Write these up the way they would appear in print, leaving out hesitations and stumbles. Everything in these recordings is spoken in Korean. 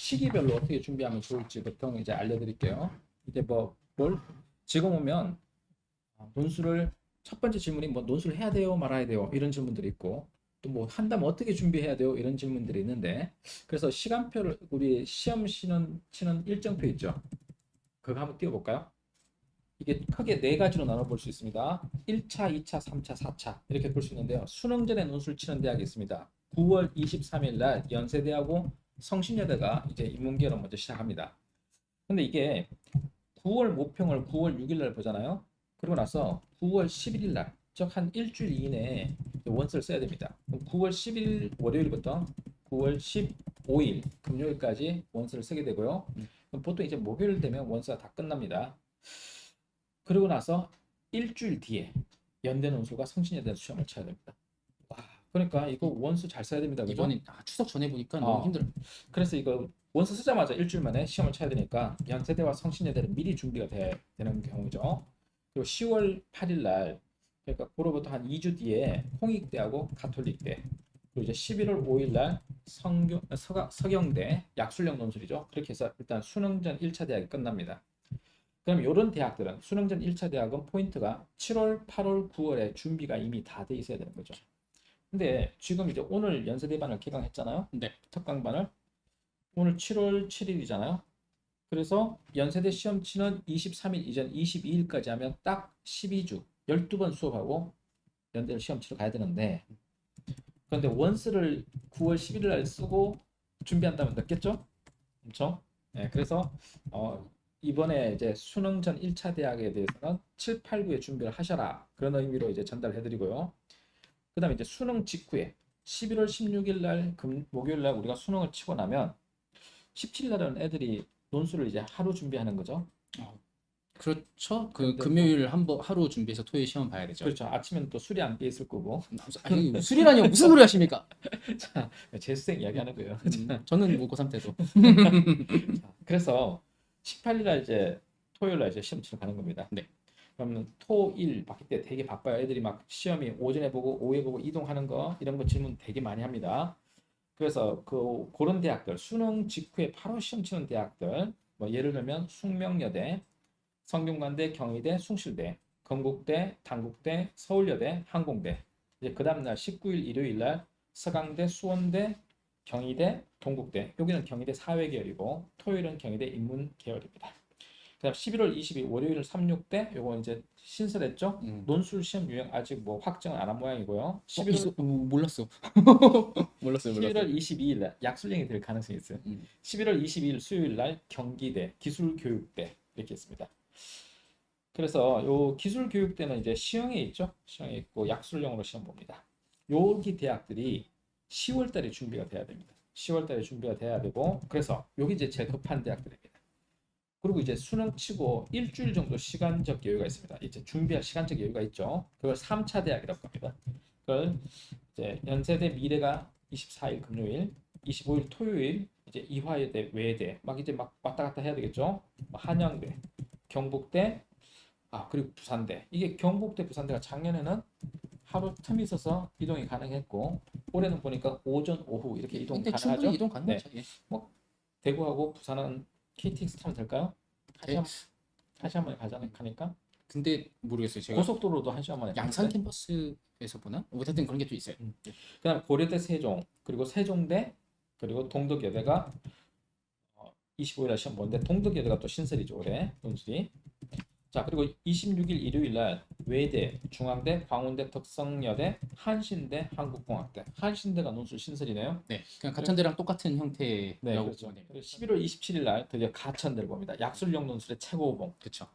시기별로 어떻게 준비하면 좋을지 보통 이제 알려드릴게요. 이제 뭘 지금 오면 논술을 첫 번째 질문이 뭐 논술을 해야 돼요, 말아야 돼요 이런 질문들이 있고 또 뭐 한다면 어떻게 준비해야 돼요 이런 질문들이 있는데 그래서 시간표를 우리 시험 치는 일정표 있죠. 그거 한번 띄워볼까요? 이게 크게 네 가지로 나눠볼 수 있습니다. 1차, 2차, 3차, 4차 이렇게 볼 수 있는데요. 수능 전에 논술 치는 대학이 있습니다. 9월 23일 날 연세대하고 성신여대가 이제 인문계로 먼저 시작합니다. 근데 이게 9월 모평을 9월 6일 날 보잖아요. 그러고 나서 9월 11일 날, 즉 한 일주일 이내에 원서를 써야 됩니다. 9월 11일 월요일부터 9월 15일 금요일까지 원서를 쓰게 되고요. 그럼 보통 이제 목요일 되면 원서가 다 끝납니다. 그러고 나서 일주일 뒤에 연대 논술과 성신여대 시험을 쳐야 됩니다. 와, 그러니까 이거 원서 잘 써야 됩니다. 그죠? 이번에 추석 전에 보니까 너무 힘들어. 그래서 이거 원서 쓰자마자 일주일 만에 시험을 쳐야 되니까 연세대와 성신여대는 미리 준비가 되는 경우죠. 그리고 10월 8일 날 그러니까 그로부터 한 2주 뒤에 홍익대하고 가톨릭대 그리고 이제 11월 5일 날 서경대 약술형 논술이죠. 그렇게 해서 일단 수능전 1차 대학이 끝납니다. 그럼 이런 대학들은 수능전 1차 대학은 포인트가 7월, 8월, 9월에 준비가 이미 다 돼 있어야 되는 거죠. 근데 지금 이제 오늘 연세대반을 개강했잖아요. 네. 특강반을 오늘 7월 7일이잖아요. 그래서 연세대 시험 치는 23일 이전 22일까지 하면 딱 12주 12번 수업하고 연대를 시험 치러 가야 되는데 그런데 원서를 9월 11일 날 쓰고 준비한다면 늦겠죠? 그렇죠? 네, 그래서 이번에 이제 수능 전 1차 대학에 대해서는 7, 8, 9에 준비를 하셔라. 그런 의미로 이제 전달해 드리고요. 그다음에 이제 수능 직후에 11월 16일 날 목요일 날 우리가 수능을 치고 나면 17일 날은 애들이 논술을 이제 하루 준비하는 거죠. 그렇죠. 근데 금요일 하루 준비해서 토요일 시험 봐야 되죠. 그렇죠. 아침에는 또 술이 안 깨 있을 거고. 아니, 술이라니요. 무슨 소리 하십니까? 자, 재수생 이야기하는 거예요. 저는 뭐 고3 때도. 자, 그래서 18일 날 이제 토요일 날 이제 시험 치러 가는 겁니다. 네. 그러면 토일 바뀔 때 되게 바빠요. 애들이 막 시험이 오전에 보고 오후에 보고 이동하는 거 이런 거 질문 되게 많이 합니다. 그래서 그런 대학들 수능 직후에 바로 시험 치는 대학들 뭐 예를 들면 숙명여대, 성균관대, 경희대, 숭실대, 건국대, 단국대, 서울여대, 항공대. 이제 그 다음 날 19일 일요일 날 서강대, 수원대, 경희대, 동국대. 여기는 경희대 사회계열이고 토요일은 경희대 인문계열입니다. 그다음 11월 20일 월요일 36대 요거 이제 신설했죠. 논술 시험 유형 아직 뭐 확정은 안 한 모양이고요. 11월 몰랐어. 몰랐어요. 11월 22일 날 약술령이 될 가능성이 있어요. 11월 22일 수요일 날 경기대 기술교육대 이렇게 있습니다. 그래서 요 기술교육대는 이제 시형에 있죠. 시형에 있고 약술형으로 시험 봅니다. 여기 대학들이 10월 달에 준비가 돼야 됩니다. 10월 달에 준비가 돼야 되고 그래서 여기 이제 제일 급한 대학들입니다. 그리고 이제 수능 치고 일주일 정도 시간적 여유가 있습니다. 이제 준비할 시간적 여유가 있죠. 그걸 3차 대학이라고 합니다. 그걸 이제 연세대 미래가 24일 금요일, 25일 토요일 이제 이화여대, 외대 막 이제 막 왔다 갔다 해야 되겠죠. 한양대, 경북대, 그리고 부산대. 이게 경북대, 부산대가 작년에는 하루 틈이 있어서 이동이 가능했고 올해는 보니까 오전, 오후 이렇게 이동 근데 가능하죠. 충분히 이동 가능하죠. 네. 뭐 대구하고 부산은 KTX 타면 될까요? 한 시간 만에 가니까. 근데 모르겠어요. 제가 고속도로도 한 시간 만에. 양산 캠퍼스에서 보나? 어쨌든 그런 게 또 있어요. 그다음 고려대, 세종 그리고 세종대 그리고 동덕여대가 25일 날 시험 보는데 동덕여대가 또 신설이죠 올해 논술이. 자 그리고 26일 일요일 날 외대, 중앙대, 광운대, 덕성여대, 한신대, 한국공학대. 한신대가 논술 신설이네요. 네, 그냥 가천대랑 똑같은 형태라고 네, 그렇죠. 보면 됩니다. 그리고 11월 27일 날 드디어 가천대를 봅니다. 약술형 논술의 최고봉. 그렇죠.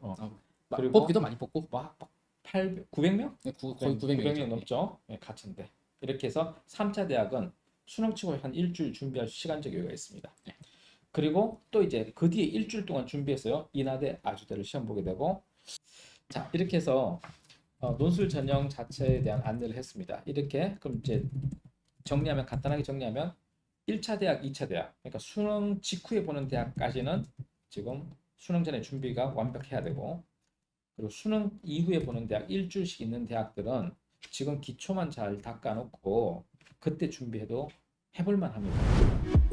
그리고 뽑기도 많이 뽑고. 막 900명? 네, 거의 900명 넘죠. 네, 가천대. 이렇게 해서 3차 대학은 수능 치고 한 일주일 준비할 시간적 여유가 있습니다. 네. 그리고 또 이제 그 뒤에 일주일 동안 준비했어요. 인하대, 아주대를 시험 보게 되고 자 이렇게 해서 논술 전형 자체에 대한 안내를 했습니다. 이렇게 그럼 이제 간단하게 정리하면 1차 대학, 2차 대학 그러니까 수능 직후에 보는 대학까지는 지금 수능 전에 준비가 완벽해야 되고 그리고 수능 이후에 보는 대학 일주일씩 있는 대학들은 지금 기초만 잘 닦아놓고 그때 준비해도 해볼만 합니다.